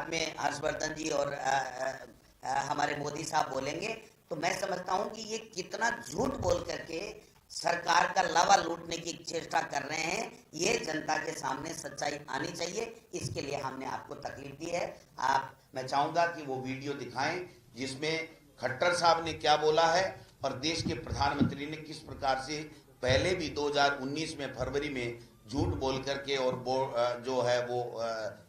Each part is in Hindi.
बाद में हर्षवर्धन जी और हमारे मोदी साहब बोलेंगे। तो मैं समझता हूं कि ये कितना झूठ बोल करके सरकार का लावा लूटने की चेष्टा कर रहे हैं, ये जनता के सामने सच्चाई आनी चाहिए। इसके लिए हमने आपको तकलीफ दी है। मैं चाहूंगा कि वो वीडियो दिखाएं जिसमें खट्टर साहब ने क्या बोला है और देश के प्रधानमंत्री ने किस प्रकार से पहले भी 2019 में फरवरी में झूठ बोल करके और जो है वो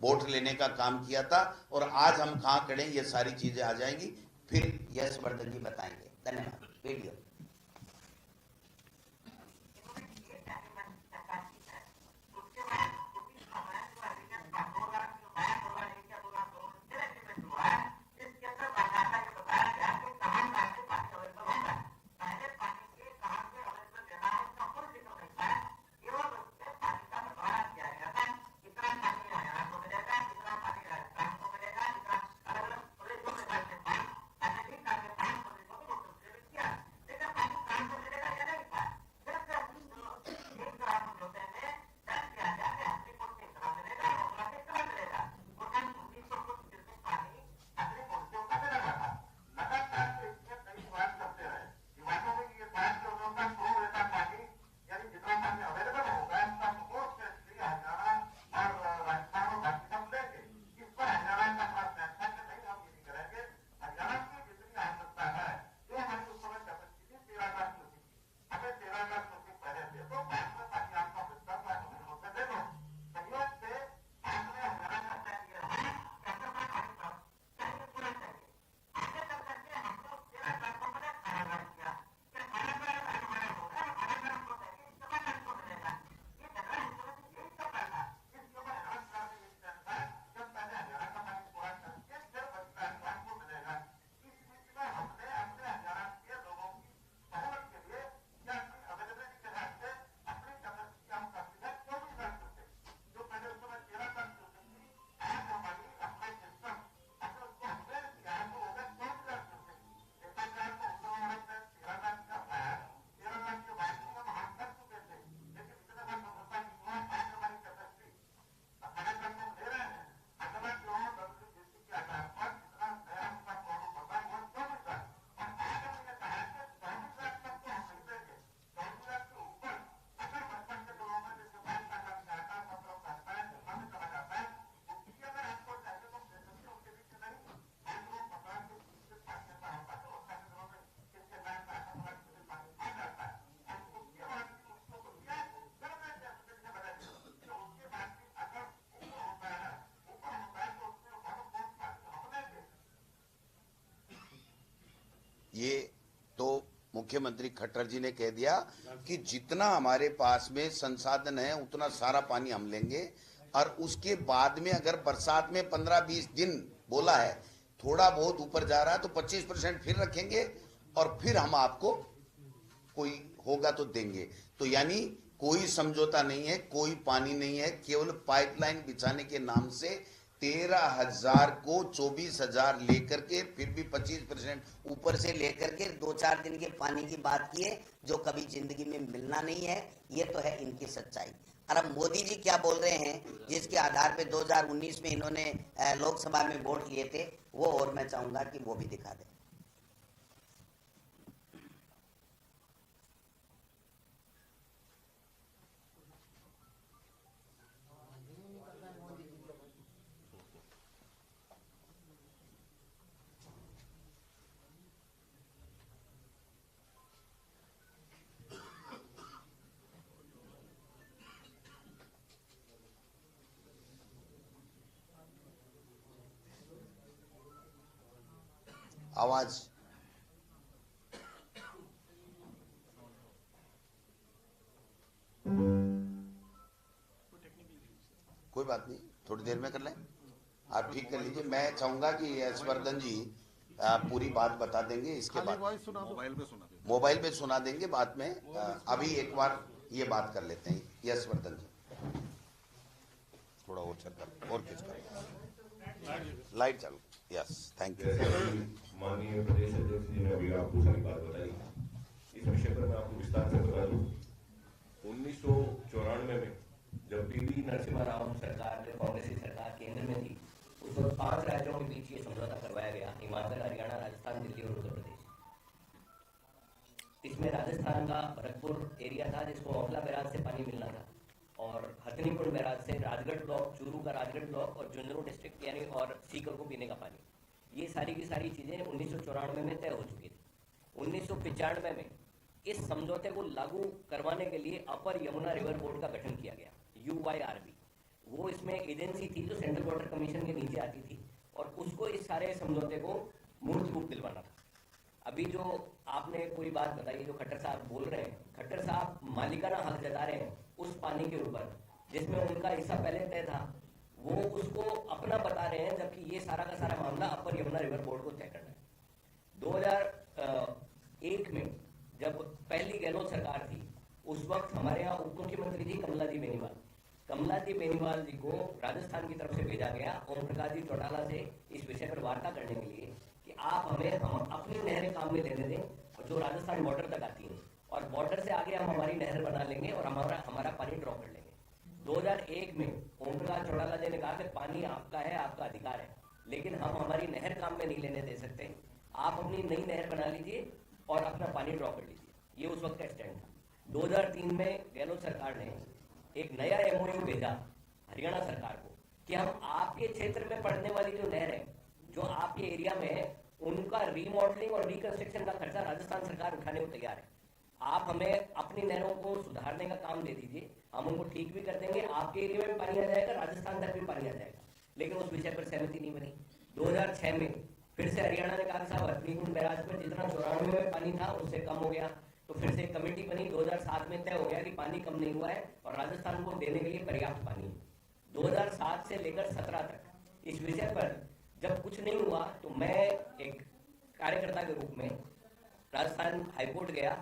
वोट लेने का काम किया था, और आज हम कहाँ खड़े, ये सारी चीजें आ जाएंगी, फिर यशवर्धन जी बताएंगे। धन्यवाद। वीडियो ये तो मुख्यमंत्री खट्टर जी ने कह दिया कि जितना हमारे पास में संसाधन है उतना सारा पानी हम लेंगे, और उसके बाद में अगर बरसात में 15-20 दिन बोला है, थोड़ा बहुत ऊपर जा रहा है तो 25% फिर रखेंगे और फिर हम आपको कोई होगा तो देंगे। तो यानी कोई समझौता नहीं है, कोई पानी नहीं है, केवल पाइपलाइन बिछाने के नाम से 13,000 को 24,000 लेकर के फिर भी 25% ऊपर से लेकर के 2-4 दिन के पानी की बात की है, जो कभी जिंदगी में मिलना नहीं है। ये तो है इनकी सच्चाई। और अब मोदी जी क्या बोल रहे हैं, जिसके आधार पे 2019 में इन्होंने लोकसभा में वोट लिए थे, वो और मैं चाहूंगा कि वो भी दिखा दें। आवाज कोई बात नहीं, थोड़ी देर में कर लें, आप ठीक कर लीजिए। मैं चाहूंगा कि यशवर्धन जी पूरी बात बता देंगे, इसके बाद मोबाइल पे सुना देंगे बाद में। अभी एक बार ये बात कर लेते हैं। यशवर्धन जी थोड़ा और चल कर और किस कर लाइट चालू। Yes, thank you. माननीय प्रदेश अध्यक्ष जी ने अभी आपको सारी बात बताई। इस विषय पर मैं आपको विस्तार से बता दूं। 1994 में जब पीवी नरसिम्हा राव सरकार, कांग्रेस की सरकार केंद्र में थी, उस वक्त 5 राज्यों के बीच ये समझौता करवाया गया, हिमाचल, हरियाणा, राजस्थान, दिल्ली और उत्तर प्रदेश। इसमें राजस्थान का भरतपुर एरिया था जिसको औखला बैराज से पानी मिलना था, और हथनीकुंड बैराज से राजगढ़ ब्लॉक, चूरू का राजगढ़ ब्लॉक और झुंझुनू डिस्ट्रिक्ट यानी और सीकर को पीने का पानी। ये सारी की सारी चीज़ें 1994 में तय हो चुकी थी। 1995 में इस समझौते को लागू करवाने के लिए अपर यमुना रिवर बोर्ड का गठन किया गया, UYRB। वो इसमें एजेंसी थी जो सेंट्रल वाटर कमीशन के नीचे आती थी, और उसको इस सारे समझौते को मूर्त रूप दिलवाना था। अभी जो आपने कोई बात बताई, जो खट्टर साहब बोल रहे हैं, खट्टर साहब मालिकाना हक जता रहे हैं उस पानी के ऊपर जिसमें उनका हिस्सा पहले तय था, वो उसको अपना बता रहे हैं, जबकि ये सारा का सारा मामला अपर यमुना रिवर बोर्ड को तय करना है। 2001 में जब पहली गहलोत सरकार थी, उस वक्त हमारे यहाँ उप मुख्यमंत्री थी कमला जी बेनीवाल। कमला जी बेनीवाल जी को राजस्थान की तरफ से भेजा गया ओम प्रकाश जी चौटाला से इस विषय पर वार्ता करने के लिए कि आप हमें हम अपनी नहरें काम में लेने दें, जो राजस्थान बॉर्डर तक आती हैं, और बॉर्डर से आगे हम हमारी नहर बना लेंगे और हमारा पानी ड्रॉ कर लेंगे। 2001 में ओम प्रकाश चौटाला जी ने कहा कि पानी आपका है, आपका अधिकार है, लेकिन हम हमारी नहर काम में नहीं लेने दे सकते, आप अपनी नई नहर बना लीजिए और अपना पानी ड्रॉ कर लीजिए। ये उस वक्त का स्टैंड था। 2003 में गहलोत सरकार ने एक नया MOU भेजा हरियाणा सरकार को कि हम आपके क्षेत्र में पड़ने वाली जो नहर है, जो आपके एरिया में है, उनका रीमॉडलिंग और रिकंस्ट्रक्शन का खर्चा राजस्थान सरकार उठाने को तैयार है। आप हमें अपनी नहरों को सुधारने का काम दे दीजिए, हम उनको ठीक भी कर देंगे, आपके एरिया में पानी आ जाएगा, राजस्थान तक भी पानी आ जाएगा। लेकिन उस विषय पर सहमति नहीं बनी। 2006 में फिर से हरियाणा ने कहा साहब हथनीकुंड बैराज पर जितना 94 में पानी था उससे कम हो गया, तो फिर से कमेटी बनी। 2007 में तय हो गया कि पानी कम नहीं हुआ है और राजस्थान को देने के लिए पर्याप्त पानी है। 2007 से लेकर 17 तक इस विषय पर जब कुछ नहीं हुआ, तो मैं एक कार्यकर्ता के रूप में राजस्थान हाईकोर्ट गया,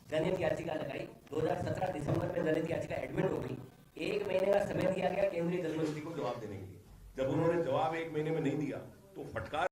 जनहित याचिका लगाई। 2017 दिसंबर में जनहित याचिका एडमिट हो गई। 1 महीने का समय दिया गया केंद्रीय जल मंत्री को जवाब देने के लिए। जब उन्होंने जवाब 1 महीने में नहीं दिया तो फटकार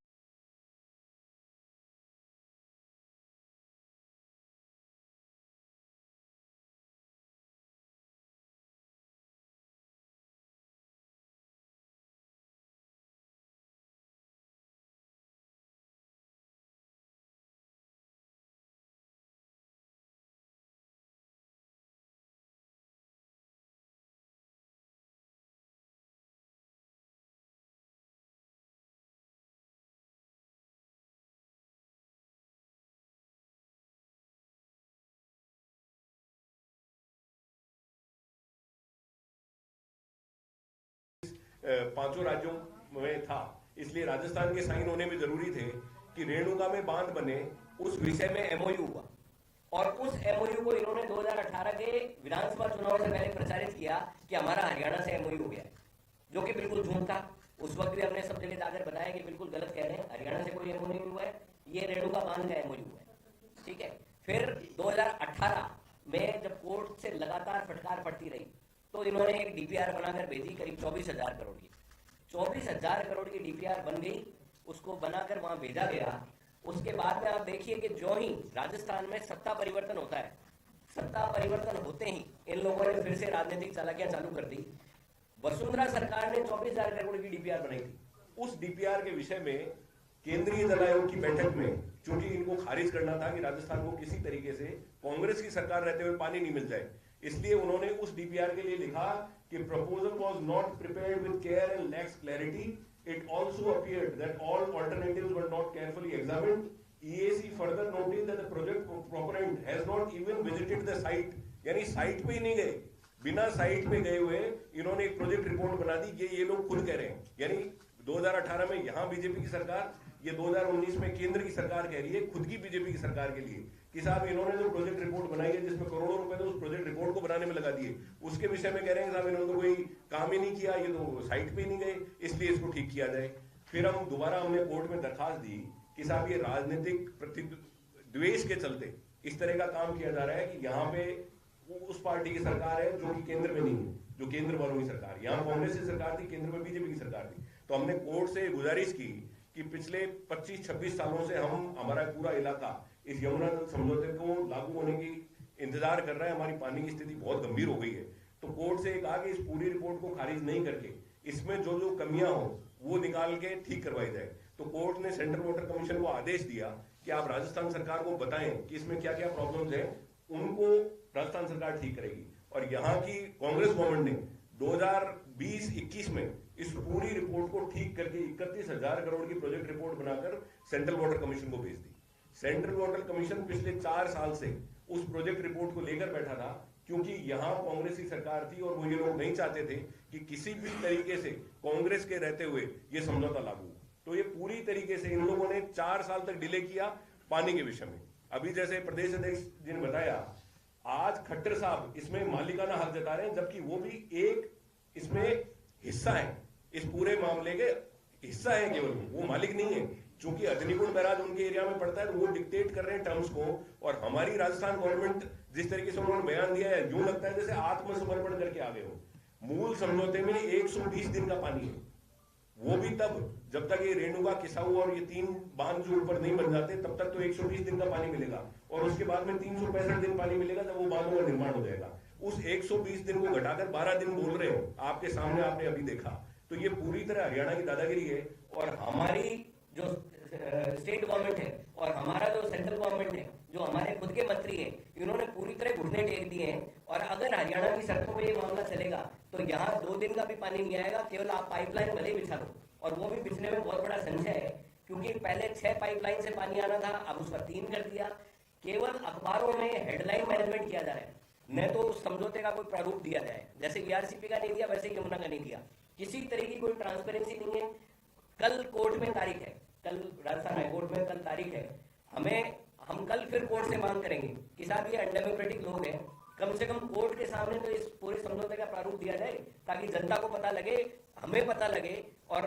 पांचों राज्यों में था, इसलिए राजस्थान के साइन होने में जरूरी थे कि रेणुका में बांध बने। उस विषय में MOU हुआ और उस MOU को इन्होंने 2018 के विधानसभा चुनाव से पहले प्रचारित किया कि हमारा हरियाणा से MOU हो गया, जो कि बिल्कुल झूठ था। उस वक्त भी हमने सब जगह जाकर बताया कि बिल्कुल गलत कह रहे हैं, हरियाणा से कोई MOU हुआ है, ये रेणुका बांध का MOU है। ठीक है। फिर 2018 में जब कोर्ट से लगातार फटकार पड़ती रही, तो इन्होंने एक DPR बनाकर भेजी करीब 24,000 करोड़ की। 24,000 करोड़ की DPR बन गई, उसको बनाकर वहां भेजा गया। उसके बाद में आप देखिए कि जो ही राजस्थान में सत्ता परिवर्तन होता है, सत्ता परिवर्तन होते ही इन लोगों ने फिर से राजनीतिक चालाकियां चालू कर दी। वसुंधरा सरकार ने 24,000 करोड़ की DPR बनाई थी। उस DPR के विषय में केंद्रीय जल आयोग की बैठक में, चूंकि इनको खारिज करना था कि राजस्थान को किसी तरीके से कांग्रेस की सरकार रहते हुए पानी नहीं मिल जाए, इसलिए उन्होंने उस DPR के लिए लिखा कि proposal was not prepared with care and lacks clarity. It also appeared that all alternatives were not carefully examined. EAC further noted that the project proponent has not even visited the site. यानी साइट पे ही नहीं गए, बिना साइट पे गए हुए इन्होंने एक प्रोजेक्ट रिपोर्ट बना दी। ये लोग खुद कह रहे हैं, यानी 2018 में यहाँ बीजेपी की सरकार, ये 2019 में केंद्र की सरकार कह रही है खुद की बीजेपी की सरकार के लिए कि साहब इन्होंने जो प्रोजेक्ट रिपोर्ट बनाई है जिसमें करोड़ों रुपए तो उस प्रोजेक्ट रिपोर्ट को बनाने में लगा दिए, उसके विषय में कह रहे हैं साहब इन्होंने तो कोई काम ही नहीं किया, ये तो साइट पे ही नहीं गए, इसलिए इसको ठीक किया जाए। फिर हम दोबारा हमने कोर्ट में दरखास्त दी कि साहब ये राजनीतिक द्वेष के चलते इस तरह का काम किया जा रहा है कि यहाँ पे उस पार्टी की सरकार है जो कि केंद्र में नहीं है, जो केंद्र वालों की सरकार, यहाँ कांग्रेस की सरकार थी, केंद्र में बीजेपी की सरकार थी। तो हमने कोर्ट से गुजारिश की कि पिछले 25-26 सालों से हमारा पूरा इलाका इस यमुना समझौते को लागू होने की इंतजार कर रहा है, हमारी पानी की स्थिति बहुत गंभीर हो गई है। तो कोर्ट से कहा कि इस पूरी रिपोर्ट को खारिज नहीं करके इसमें जो जो कमियां हो वो निकाल के ठीक करवाई जाए। तो कोर्ट ने सेंट्रल वाटर कमीशन को आदेश दिया कि आप राजस्थान सरकार को बताएं कि इसमें क्या क्या प्रॉब्लम्स हैं, उनको राजस्थान सरकार ठीक करेगी। और यहाँ की कांग्रेस गवर्नमेंट ने 2020-21 में इस पूरी रिपोर्ट को ठीक करके 31,000 करोड़ की प्रोजेक्ट रिपोर्ट बनाकर सेंट्रल वाटर कमीशन को भेज दी। सेंट्रल वाटर कमीशन पिछले 4 साल से उस प्रोजेक्ट रिपोर्ट को लेकर बैठा था, क्योंकि यहाँ कांग्रेस की सरकार थी और वो ये लोग नहीं चाहते थे कि किसी भी तरीके से कांग्रेस के रहते हुए ये समझौता लागू हो। तो ये पूरी तरीके से इन लोगों ने 4 साल तक डिले किया पानी के विषय में। अभी जैसे प्रदेश अध्यक्ष जी ने बताया, आज खट्टर साहब इसमें मालिकाना हक जता रहे हैं, जबकि वो भी एक इसमें हिस्सा है, इस पूरे मामले के हिस्सा है, केवल वो मालिक नहीं है। चूंकि अग्निकुंड बैराज उनके एरिया में पड़ता है तो वो डिक्टेट कर रहे हैं टर्म्स को, और हमारी राजस्थान गवर्नमेंट जिस तरीके से उन्होंने बयान दिया है, यूं लगता है जैसे आत्मसमर्पण करके आ गए हो। मूल समझौते में 120 दिन का पानी है, वो भी तब जब तक ये रेणुका, किसाऊ और ये 3 बांध जो ऊपर नहीं बन जाते, तब तक तो 120 दिन का पानी मिलेगा, और उसके बाद में 365 दिन पानी मिलेगा जब वो बांधों का निर्माण हो जाएगा। उस 120 दिन को घटाकर 12 दिन बोल रहे हो, आपके सामने आपने अभी देखा। तो ये पूरी तरह हरियाणा की दादागिरी है। और हमारी जो स्टेट गवर्नमेंट है और हमारा जो सेंट्रल गवर्नमेंट है, जो हमारे खुद के मंत्री हैं, इन्होंने पूरी तरह घुटने टेक दिए हैं। और अगर हरियाणा की सड़कों में ये मामला चलेगा तो यहाँ 2 दिन का भी पानी नहीं आएगा। केवल आप पाइपलाइन भले बिछा दो, और वो भी बिछने में बहुत बड़ा संशय है, क्योंकि पहले 6 पाइपलाइन से पानी आना था, अब उसका 3 कर दिया। केवल अखबारों में हेडलाइन मैनेजमेंट किया जा रहा है, न तो उस समझौते का कोई प्रारूप दिया जाए। जैसे वीआरसीपी का नहीं दिया, वैसे यमुना का नहीं दिया। किसी तरह की कोई ट्रांसपेरेंसी नहीं है। कल कोर्ट में तारीख है, कल राजस्थान हाईकोर्ट में कल तारीख है। हम कल फिर कोर्ट से मांग करेंगे कि साहब ये अनडेमोक्रेटिक लोग हैं, कम से कम कोर्ट के सामने तो इस पूरे समझौते का प्रारूप दिया जाए, ताकि जनता को पता लगे, हमें पता लगे, और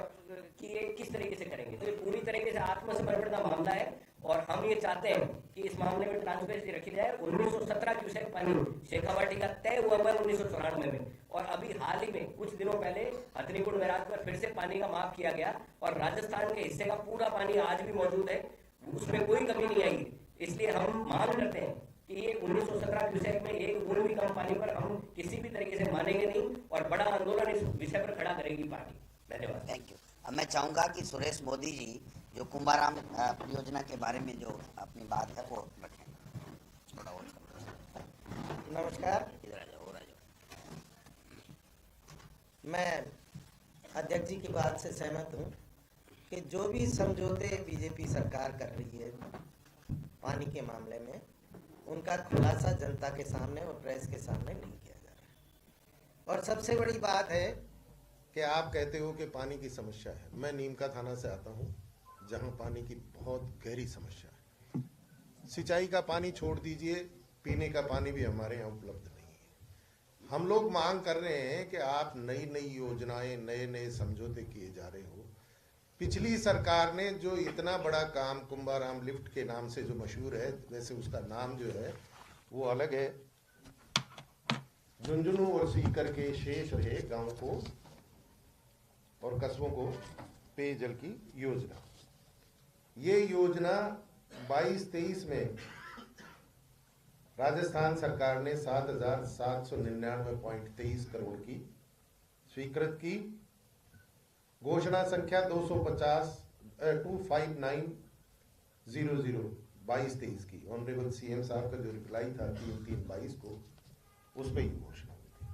कि ये किस तरीके से करेंगे। तो ये पूरी तरीके से आत्मसमर्पण का मामला है, और हम ये चाहते हैं कि इस मामले में ट्रांसपेरेंसी रखी जाए। 1917 क्यूसेक पानी शेखावाटी का तय हुआ था 1994 में, और अभी हाल ही में कुछ दिनों पहले हथनीकुंड बैराज पर फिर से पानी का माफ किया गया, और राजस्थान के हिस्से का पूरा पानी आज भी मौजूद है, उसमें कोई कमी नहीं आई। इसलिए हम मांग करते हैं कि ये 1917 क्यूसेक में एक बूंद भी कम पानी पर हम किसी भी तरीके से मानेंगे नहीं, और बड़ा आंदोलन इस विषय पर खड़ा करेगी पार्टी। धन्यवाद। Thank you. अब मैं चाहूँगा कि सुरेश मोदी जी जो कुंभाराम परियोजना के बारे में जो अपनी बात है वो रखें। थोड़ा और नमस्कार। इधर आ जाओ, और आ जाओ। मैं अध्यक्ष जी की बात से सहमत हूँ कि जो भी समझौते बीजेपी सरकार कर रही है पानी के मामले में, उनका खुलासा जनता के सामने और प्रेस के सामने नहीं किया जा रहा है। और सबसे बड़ी बात है कि आप कहते हो कि पानी की समस्या है। मैं नीमका थाना से आता हूँ, जहाँ पानी की बहुत गहरी समस्या है। सिंचाई का पानी छोड़ दीजिए, पीने का पानी भी हमारे यहाँ उपलब्ध नहीं है। हम लोग मांग कर रहे हैं कि आप नई नई योजनाएं, नए नए समझौते किए जा रहे हो। पिछली सरकार ने जो इतना बड़ा काम कुंभाराम लिफ्ट के नाम से जो मशहूर है, वैसे उसका नाम जो है वो अलग है, झुंझुनू और सीकर के शेष रहे गांव को और कस्बों को पेयजल की योजना। ये योजना 22-23 में राजस्थान सरकार ने 7,799.23 करोड़ की स्वीकृत की। घोषणा संख्या 25900 22-23 की। ऑनरेबल सीएम साहब का जो रिप्लाई था 3/3/22 को, उस पर ही घोषणा हुई थी।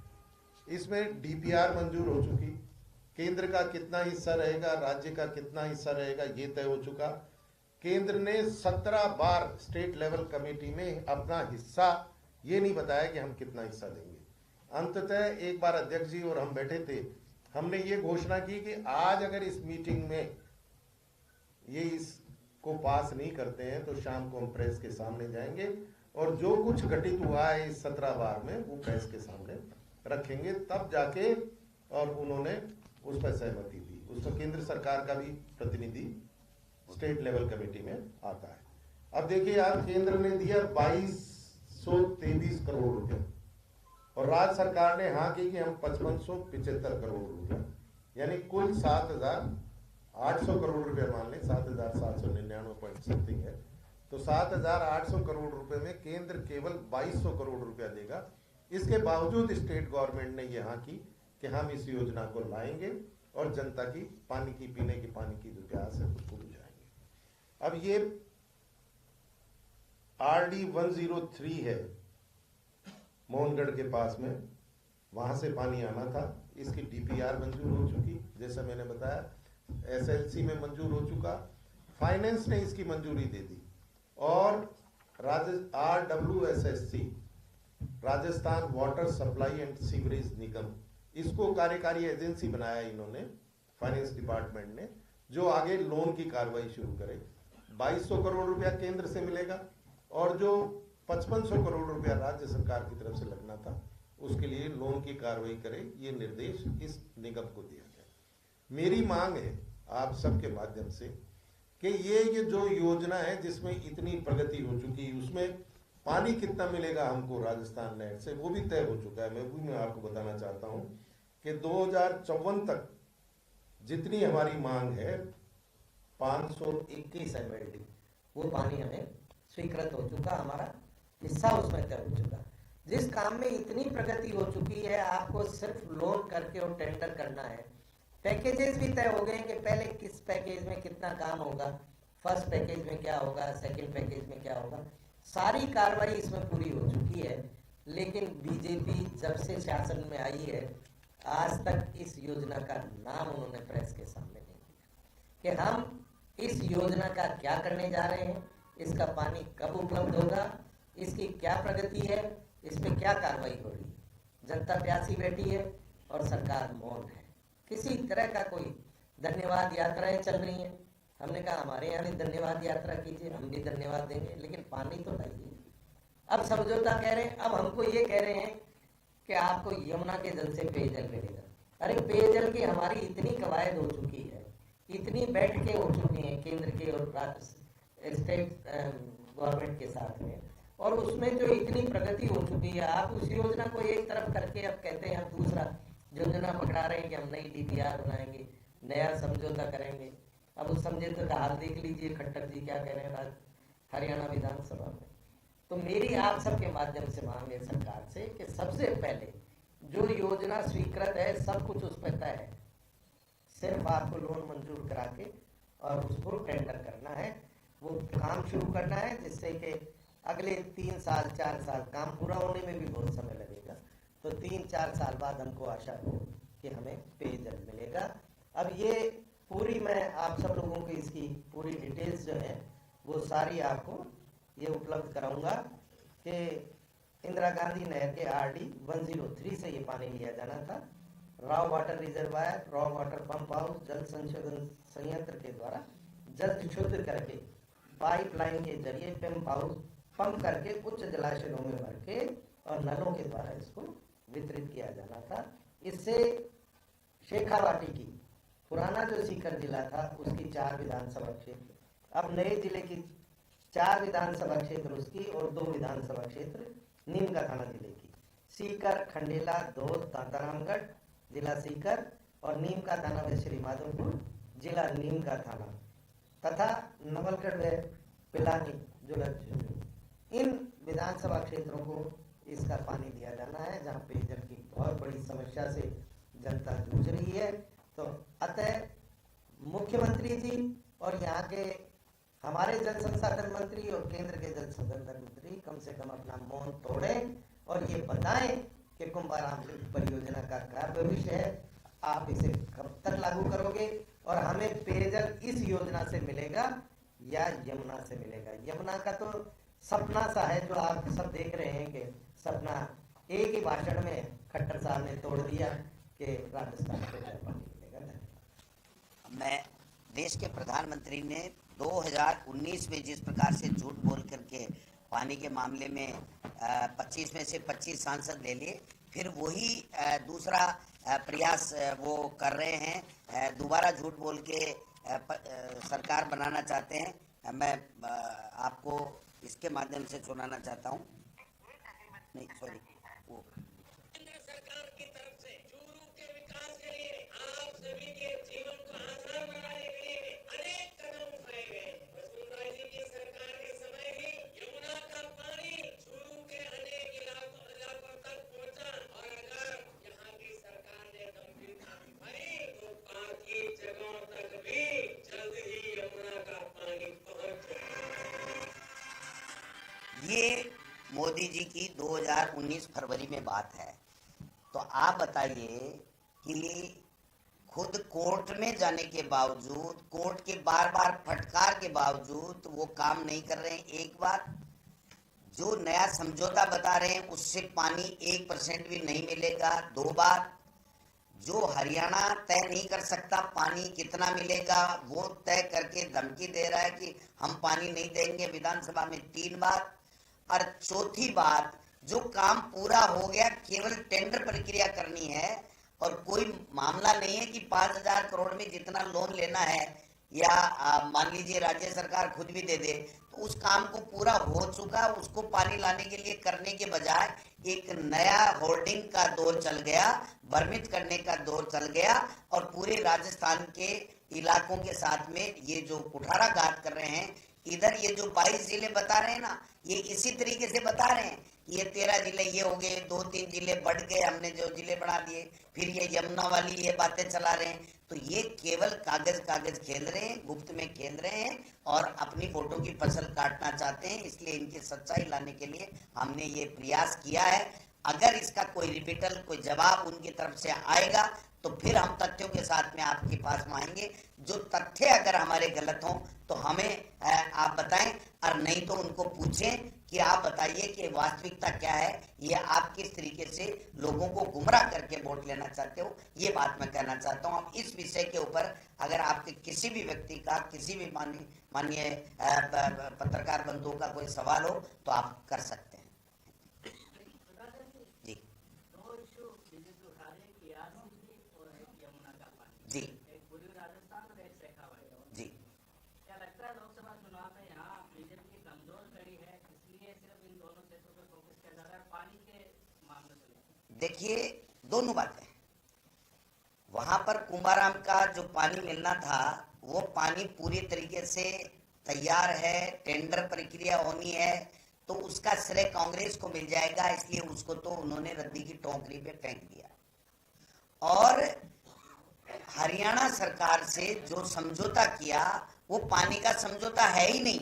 इसमें डीपीआर मंजूर हो चुकी, केंद्र का कितना हिस्सा रहेगा, राज्य का कितना हिस्सा रहेगा, ये तय हो चुका। केंद्र ने 17 बार स्टेट लेवल कमेटी में अपना हिस्सा ये नहीं बताया कि हम कितना हिस्सा देंगे। अंततः एक बार अध्यक्ष जी और हम बैठे थे, हमने ये घोषणा की कि आज अगर इस मीटिंग में ये इसको पास नहीं करते हैं तो शाम को हम प्रेस के सामने जाएंगे और जो कुछ घटित हुआ है इस 17 बार में वो प्रेस के सामने रखेंगे। तब जाके और उन्होंने उस पर सहमति दी। उस पर केंद्र सरकार का भी प्रतिनिधि स्टेट लेवल कमेटी में आता है। अब देखिए यार, केंद्र ने दिया 2223 करोड़ रुपए और राज्य सरकार ने हाँ की कि हम 5575 करोड़ रुपए, यानी कुल 7800 करोड़ रुपए मान लें, 7799 समथिंग है, तो 7800 करोड़ रुपए में केंद्र केवल 2200 करोड़ रुपया देगा। इसके बावजूद स्टेट गवर्नमेंट ने यहाँ की कि हम इस योजना को लाएंगे और जनता की पानी की पीने की पानी की जो प्यास है उसको बुझाएंगे। अब ये RD 103 है मोहनगढ़ के पास में, वहां से पानी आना था, इसकी DPR मंजूर हो चुकी, जैसा मैंने बताया, SLC में मंजूर हो चुका, फाइनेंस ने इसकी मंजूरी दे दी, और RWSSC Rajasthan water supply and sewerage निगम, इसको कार्यकारी एजेंसी बनाया इन्होंने, फाइनेंस डिपार्टमेंट ने, जो आगे लोन की कार्रवाई शुरू करे। 2200 करोड़ रुपया केंद्र से मिलेगा और जो 5500 करोड़ रुपया राज्य सरकार की तरफ से लगना था उसके लिए लोन की कार्रवाई करे, ये निर्देश इस निगम को दिया गया। मेरी मांग है आप सबके माध्यम से कि ये जो योजना है जिसमें इतनी प्रगति हो चुकी, उसमें पानी कितना मिलेगा हमको राजस्थान नेट से वो भी तय हो चुका है। मैं आपको बताना चाहता हूं कि 2054 तक जितनी हमारी मांग है 521 MLD वो पानी हमें स्वीकृत हो चुका, हमारा हिस्सा उसमें तय हो चुका। जिस काम में इतनी प्रगति हो चुकी है, आपको सिर्फ लोन करके और टेंडर करना है। पैकेजेस भी तय हो गए कि पहले किस पैकेज में कितना काम होगा, फर्स्ट पैकेज में क्या होगा, सेकंड पैकेज में क्या होगा, सारी कार्रवाई इसमें पूरी हो चुकी है। लेकिन बीजेपी जब से शासन में आई है आज तक इस योजना का नाम उन्होंने प्रेस के सामने नहीं दिया कि हम इस योजना का क्या करने जा रहे हैं, इसका पानी कब उपलब्ध होगा, इसकी क्या प्रगति है, इसमें क्या कार्रवाई हो रही है। जनता प्यासी बैठी है और सरकार मौन है। किसी तरह का कोई धन्यवाद यात्राएं चल रही हैं, हमने कहा हमारे यहाँ भी धन्यवाद यात्रा कीजिए, हम भी धन्यवाद देंगे, लेकिन पानी तो लाइए। अब समझौता कह रहे हैं, अब हमको ये कह रहे हैं कि आपको यमुना के जल से पेयजल मिलेगा। अरे पेयजल की हमारी इतनी कवायद हो चुकी है, इतनी बैठकें हो चुकी हैं केंद्र के और स्टेट गवर्नमेंट के साथ में, और उसमें जो इतनी प्रगति हो चुकी है, आप उस योजना को एक तरफ करके अब कहते हैं हम दूसरा योजना पकड़ा रहे हैं कि हम नई DPR बनाएंगे, नया समझौता करेंगे। अब उस समझौते का हाल देख लीजिए, खट्टर जी क्या कह रहे हैं हरियाणा विधानसभा में। तो मेरी आप सबके माध्यम से मांग है सरकार से कि सबसे पहले जो योजना स्वीकृत है सब कुछ उस पर तय है, सिर्फ आपको लोन मंजूर करा के और उसको टेंडर करना है, वो काम शुरू करना है, जिससे कि अगले 3 साल 4 साल काम पूरा होने में भी बहुत समय लगेगा, तो 3-4 साल बाद हमको आशा हो कि हमें पेयजल मिलेगा। अब ये पूरी मैं आप सब लोगों को इसकी पूरी डिटेल्स जो है वो सारी आपको ये उपलब्ध कराऊंगा कि इंदिरा गांधी नहर के RD 103 से ये पानी लिया जाना था। Raw water reservoir, raw water pump house, जल संशोधन संयंत्र के द्वारा जल शुद्ध करके पाइपलाइन के जरिए पंप करके उच्च जलाशयों में भर के और नलों के द्वारा इसको वितरित किया जाना था। इससे शेखावाटी की पुराना जो सीकर जिला था उसकी 4 विधानसभा क्षेत्र, अब नए जिले की 4 विधानसभा क्षेत्र उसकी और 2 विधानसभा क्षेत्र नीम का थाना जिले की, सीकर, खंडेला, धोद, तांतारामगढ़ जिला सीकर और नीम का थाना व श्री माधोपुर जिला नीम का थाना तथा नवलगढ़ व पिलानी जिला, इन विधानसभा क्षेत्रों को इसका पानी दिया जाना है, जहाँ पेयजल की बहुत बड़ी समस्या से जनता जूझ रही है। तो अतः मुख्यमंत्री जी और यहाँ के हमारे जल संसाधन मंत्री और केंद्र के जल संसाधन मंत्री कम से कम अपना मौन तोड़ें और ये बताएं कि कुंभाराम परियोजना का क्या भविष्य है, आप इसे कब तक लागू करोगे और हमें पेयजल इस योजना से मिलेगा या यमुना से मिलेगा। यमुना का तो सपना सा है जो आप सब देख रहे हैं कि सपना एक ही भाषण में खट्टर साहब ने तोड़ दिया कि राजस्थान को जल पानी मिलेगा। मैं देश के प्रधानमंत्री ने 2019 में जिस प्रकार से झूठ बोल करके पानी के मामले में 25 में से 25 सांसद ले लिए, फिर वही दूसरा प्रयास वो कर रहे हैं, दोबारा झूठ बोल के सरकार बनाना चाहते हैं। मैं आपको इसके माध्यम से सुनाना चाहता हूँ, नहीं सॉरी, वो केंद्र सरकार की तरफ से चूरू के विकास के लिए, आप सभी के जीवन को आसान बनाने के लिए अनेक कदम उठाए गए। वसुंधरा जी की सरकार के समय ही यमुना का पानी चूरू के अनेक इलाकों तक पहुंचा और अगर यहाँ की सरकार ने गंभीरता दिखाई तो 5 ये मोदी जी की 2019 फरवरी में बात है। तो आप बताइए कि खुद कोर्ट में जाने के बावजूद, कोर्ट के बार बार फटकार के बावजूद वो काम नहीं कर रहे हैं। एक बार जो नया समझौता बता रहे हैं उससे पानी 1% भी नहीं मिलेगा। 2 बार जो हरियाणा तय नहीं कर सकता पानी कितना मिलेगा वो तय करके धमकी दे रहा है कि हम पानी नहीं देंगे विधानसभा में 3 बार। और चौथी बात, जो काम पूरा हो गया केवल टेंडर प्रक्रिया करनी है और कोई मामला नहीं है कि 5,000 करोड़ में जितना लोन लेना है या मान लीजिए राज्य सरकार खुद भी दे दे, तो उस काम को पूरा हो चुका, उसको पानी लाने के लिए करने के बजाय एक नया होर्डिंग का दौर चल गया, भ्रमित करने का दौर चल गया। और पूरे राजस्थान के इलाकों के साथ में ये जो कुठाराघात कर रहे हैं, इधर ये जो 22 जिले बता रहे हैं ना, ये इसी तरीके से बता रहे हैं। ये 13 जिले ये हो गए, 2-3 जिले बढ़ गए, हमने जो जिले बढ़ा दिए, फिर ये यमुना वाली ये बातें चला रहे हैं। तो ये केवल कागज खेल रहे हैं, गुप्त में खेल रहे हैं और अपनी वोटों की फसल काटना चाहते हैं। इसलिए इनकी सच्चाई लाने के लिए हमने ये प्रयास किया है। अगर इसका कोई रिपीटल, कोई जवाब उनकी तरफ से आएगा तो फिर हम तथ्यों के साथ में आपके पास में आएंगे। जो तथ्य अगर हमारे गलत हों तो हमें आप बताएं, और नहीं तो उनको पूछें कि आप बताइए कि वास्तविकता क्या है, ये आप किस तरीके से लोगों को गुमराह करके वोट लेना चाहते हो, ये बात मैं कहना चाहता हूँ। अब इस विषय के ऊपर अगर आपके किसी भी व्यक्ति का, किसी भी माननीय पत्रकार बंधुओं का कोई सवाल हो तो आप कर सकते हैं। जी जी जी क्या लगता है लोकसभा चुनाव में यहाँ बीजेपी की कमजोर कड़ी है, इसलिए सिर्फ इन दोनों क्षेत्रों पर फोकस किया जा रहा है पानी के मामले से? देखिए, दोनों बातें। वहां पर कुंभाराम का जो पानी मिलना था वो पानी पूरी तरीके से तैयार है, टेंडर प्रक्रिया होनी है, तो उसका श्रेय कांग्रेस को मिल जाएगा। इसलिए उसको तो उन्होंने रद्दी की टोकरी पे फेंक दिया। और हरियाणा सरकार से जो समझौता किया वो पानी का समझौता है ही नहीं,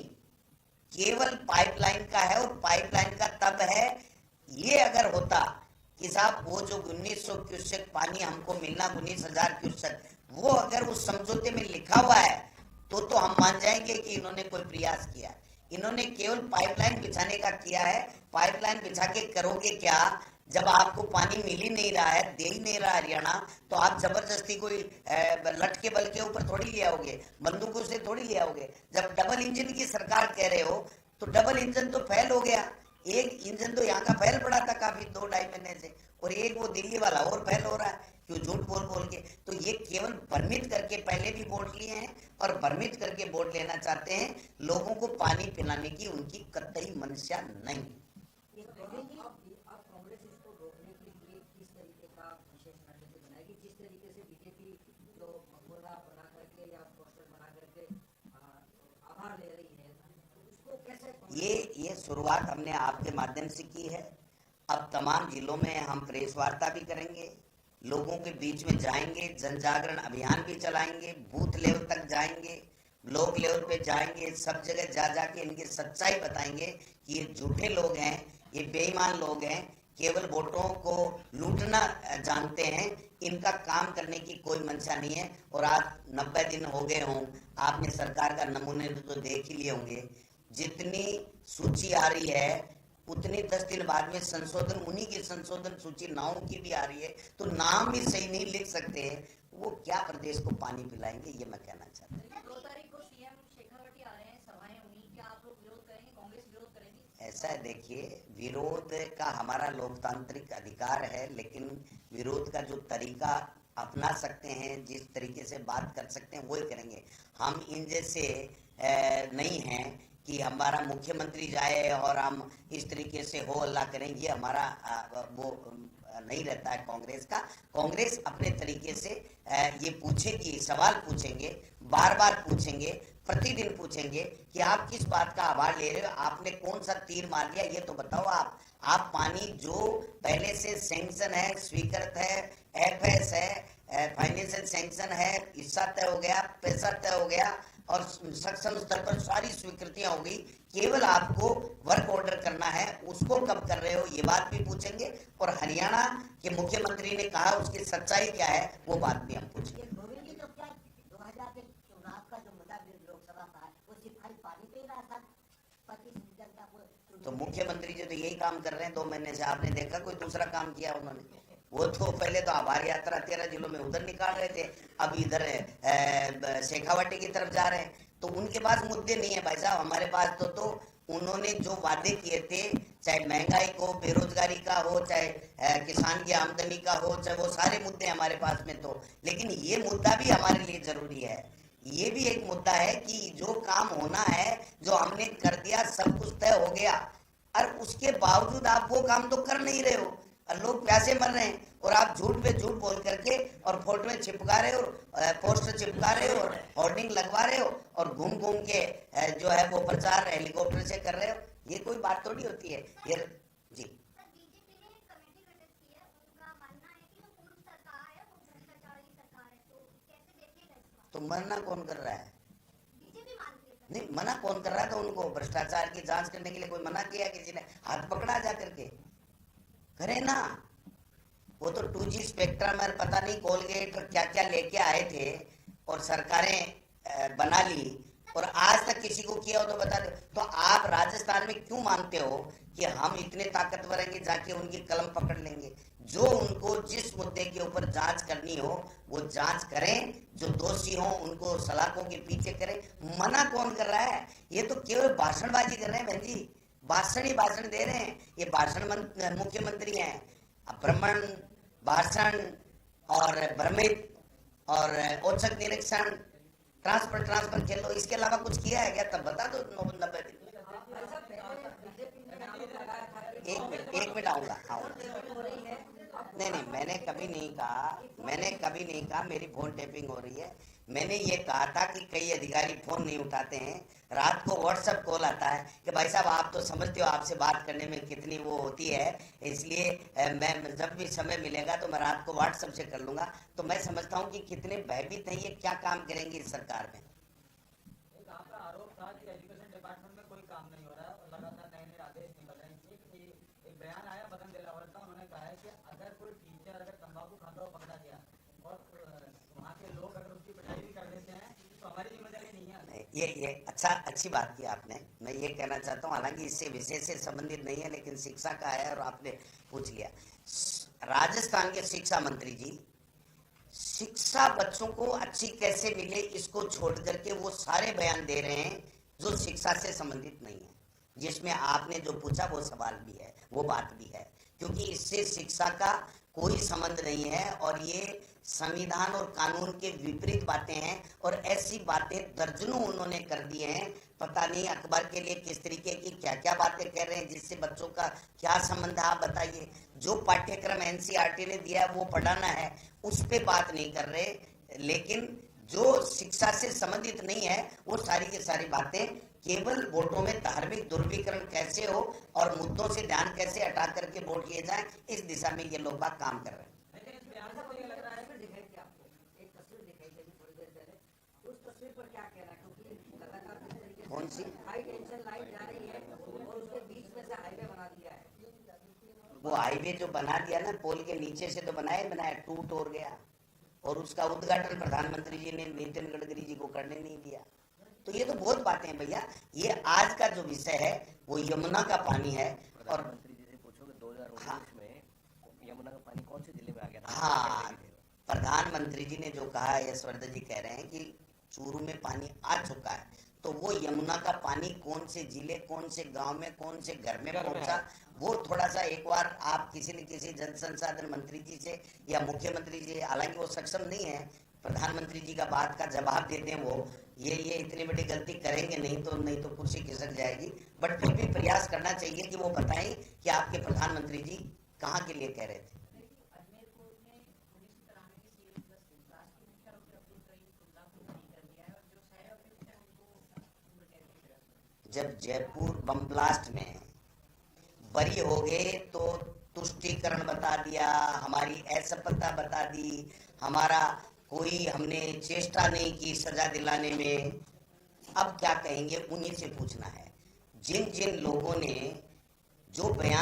केवल पाइपलाइन का है। और पाइपलाइन का तब है, ये अगर होता कि साहब वो जो 1900 क्यूसेक पानी हमको मिलना, 19,000 क्यूसेक, वो अगर उस समझौते में लिखा हुआ है तो हम मान जाएंगे कि इन्होंने कोई प्रयास किया। इन्होंने केवल पाइपलाइन बिछाने का किया है। पाइपलाइन बिछा के करोगे क्या जब आपको पानी मिल ही नहीं रहा है, दे ही नहीं रहा हरियाणा, तो आप जबरदस्ती कोई लट के बल के ऊपर थोड़ी ले आओगे, बंदूकों से थोड़ी ले आओगे। जब डबल इंजन की सरकार कह रहे हो तो डबल इंजन तो फेल हो गया। एक इंजन तो यहाँ का फेल पड़ा था काफी 2-2.5 महीने से, और एक वो दिल्ली वाला और फेल हो रहा है, क्यों झूठ बोल के। तो ये केवल भ्रमित करके पहले भी वोट लिए हैं और भ्रमित करके वोट लेना चाहते हैं। लोगों को पानी पिलाने की उनकी कतई मंशा नहीं। ये शुरुआत हमने आपके माध्यम से की है। अब तमाम जिलों में हम प्रेस वार्ता भी करेंगे, लोगों के बीच में जाएंगे, जन जागरण अभियान भी चलाएंगे, बूथ लेवल तक जाएंगे, ब्लॉक लेवल पे जाएंगे, सब जगह जा जाके इनकी सच्चाई बताएंगे कि ये झूठे लोग हैं, ये बेईमान लोग हैं, केवल वोटों को लूटना जानते हैं, इनका काम करने की कोई मंशा नहीं है। और आज 90 दिन हो गए हों, आपने सरकार का नमूने तो देख ही लिए होंगे। जितनी सूची आ रही है उतनी 10 दिन बाद में संशोधन, उन्हीं की संशोधन सूची नावों की भी आ रही है। तो नाम भी सही नहीं लिख सकते हैं, वो क्या प्रदेश को पानी पिलाएंगे, ये मैं कहना चाहता हूँ। 2 तारीख को सीएम शेखावटी आ रहे हैं, सभाएं होंगी, क्या आप लोग विरोध करेंगे, कांग्रेस विरोध करेगी? ऐसा है, देखिए, विरोध का हमारा लोकतांत्रिक अधिकार है, लेकिन विरोध का जो तरीका अपना सकते हैं, जिस तरीके से बात कर सकते हैं, वही करेंगे। हम इन जैसे नहीं हैं कि हमारा मुख्यमंत्री जाए और हम इस तरीके से हो अल्लाह करें, ये हमारा वो नहीं रहता है कांग्रेस का। कांग्रेस अपने तरीके से ये पूछेगी, सवाल पूछेंगे, बार बार पूछेंगे, प्रतिदिन पूछेंगे कि आप किस बात का आभार ले रहे हो, आपने कौन सा तीर मार दिया, ये तो बताओ। आप पानी जो पहले से सैंक्शन है, स्वीकृत है, एफएस है, फाइनेंशियल सैंक्शन है, हिस्सा तय हो गया, पैसा तय हो गया, और सक्षम स्तर पर सारी स्वीकृतियां हो गई, केवल आपको वर्क ऑर्डर करना है, उसको कब कर रहे हो ये बात भी पूछेंगे। और हरियाणा के मुख्यमंत्री ने कहा उसकी सच्चाई क्या है वो बात भी हम पूछेंगे। तो मुख्यमंत्री जी तो यही काम कर रहे हैं 2 महीने से, आपने देखा कोई दूसरा काम किया उन्होंने? वो तो पहले तो आभार यात्रा 13 जिलों में उधर निकाल रहे थे, अब इधर शेखावाटी की तरफ जा रहे हैं। तो उनके पास मुद्दे नहीं है भाई साहब, हमारे पास तो उन्होंने जो वादे किए थे, चाहे महंगाई को, बेरोजगारी का हो, चाहे किसान की आमदनी का हो, चाहे वो सारे मुद्दे हमारे पास में तो, लेकिन ये मुद्दा भी हमारे लिए जरूरी है। ये भी एक मुद्दा है कि जो काम होना है, जो हमने कर दिया, सब कुछ तय हो गया, और उसके बावजूद आप वो काम तो कर नहीं रहे हो, और लोग प्यासे मर रहे हैं, और आप झूठ पे झूठ बोल करके और फोटो में चिपका रहे हो, पोस्टर चिपका रहे हो, होर्डिंग लगवा रहे हो, और घूम घूम के जो है वो प्रचार हेलीकॉप्टर से कर रहे हो। ये कोई बात थोड़ी होती है ये जी। तो मना कौन कर रहा है? नहीं, मना कौन कर रहा था? उनको भ्रष्टाचार की जांच करने के लिए कोई मना किया? किसी ने हाथ पकड़ा जा करके? करे ना। वो तो 2G स्पेक्ट्रम में पता नहीं कोलगेट और क्या क्या लेके आए थे और सरकारें बना ली, और आज तक किसी को किया हो तो बता दो। तो आप राजस्थान में क्यों मानते हो कि हम इतने ताकतवर हैं कि जाके उनकी कलम पकड़ लेंगे? जो उनको जिस मुद्दे के ऊपर जांच करनी हो वो जांच करें, जो दोषी हो उनको सलाखों के पीछे करें। मना कौन कर रहा है? ये तो केवल भाषणबाजी कर रहे हैं बहन जी, भाषण ही भाषण दे रहे हैं। ये भाषण मुख्यमंत्री हैं, भ्रमण, भाषण और भ्रमित और औचक निरीक्षण, ट्रांसफर खेलो, इसके अलावा कुछ किया है क्या? तब बता दो। 90 दिन। एक मिनट आऊंगा। नहीं, मैंने कभी नहीं कहा मेरी फोन टैपिंग हो रही है। मैंने ये कहा था कि कई अधिकारी फोन नहीं उठाते हैं, रात को व्हाट्सएप कॉल आता है कि भाई साहब आप तो समझते हो आपसे बात करने में कितनी वो होती है, इसलिए मैं जब भी समय मिलेगा तो मैं रात को व्हाट्सएप से कर लूंगा। तो मैं समझता हूँ कि कितने भयभीत हैं, ये क्या काम करेंगे इस सरकार में। एक आपका आरोप था कि एजुकेशन डिपार्टमेंट में कोई काम नहीं हो रहा है और लगातार नए आदेश निकल रहे हैं। एक बयान आया मदन दिलावर का, उन्होंने कहा है कि अगर कोई टीचर अगर तंबाकू खाता हुआ पकड़ा गया और वहाँ के लोग अगर उसकी पिटाई भी कर देते हैं तो हमारी जिम्मेदारी नहीं है। ये अच्छी बात की आपने। मैं ये कहना चाहता हूँ, हालांकि इससे विषय से संबंधित नहीं है, लेकिन शिक्षा का है और आपने पूछ लिया। राजस्थान के शिक्षा मंत्री जी शिक्षा बच्चों को अच्छी कैसे मिले इसको छोड़ करके वो सारे बयान दे रहे हैं जो शिक्षा से संबंधित नहीं है। जिसमें आपने जो पूछा वो सवाल भी है, वो बात भी है, क्योंकि इससे शिक्षा का कोई संबंध नहीं है और ये संविधान और कानून के विपरीत बातें हैं। और ऐसी बातें दर्जनों उन्होंने कर दी हैं, पता नहीं अखबार के लिए किस तरीके की क्या क्या बातें कह रहे हैं जिससे बच्चों का क्या संबंध है। आप बताइए, जो पाठ्यक्रम NCERT ने दिया है वो पढ़ाना है, उस पे बात नहीं कर रहे, लेकिन जो शिक्षा से संबंधित नहीं है वो सारी की सारी बातें केवल वोटों में धार्मिक दुर्वीकरण कैसे हो और मुद्दों से ध्यान कैसे हटा करके वोट किए जाए, इस दिशा में ये लोग बात काम कर रहे हैं। कौन सी? हाई टेंशन लाइन जा रही है और उसके बीच में से हाईवे बना दिया है। वो हाईवे जो बना दिया ना, पोल के नीचे से तो बनाया, टूट हो गया, और उसका उद्घाटन प्रधानमंत्री जी ने नितिन गडकरी जी को करने नहीं दिया। तो ये तो बहुत बातें हैं भैया। ये आज का जो विषय है वो यमुना का पानी है। और प्रधानमंत्री जी से पूछोगे 2019 में यमुना का पानी कौन से जिले में आ गया था? हाँ, प्रधानमंत्री जी ने जो कहा, यशवर्धन जी कह रहे हैं कि चूरू में पानी आ चुका है, तो वो यमुना का पानी कौन से जिले, कौन से गांव में, कौन से घर में पहुंचा, वो थोड़ा सा एक बार आप किसी न किसी जल संसाधन मंत्री जी से या मुख्यमंत्री जी, हालांकि वो सक्षम नहीं है, प्रधानमंत्री जी का बात का जवाब देते हैं वो, ये इतनी बड़ी गलती करेंगे नहीं तो कुर्सी खिसक जाएगी। बट फिर भी प्रयास करना चाहिए कि वो बताएं कि आपके प्रधानमंत्री जी कहाँ के लिए कह रहे थे। जब जयपुर बम ब्लास्ट में बरी हो गए तो तुष्टीकरण बता दिया, हमारी असफलता बता दी, हमारा कोई हमने चेष्टा नहीं की सजा दिलाने में, अब क्या कहेंगे उन्हीं से पूछना है। जिन जिन लोगों ने जो बयान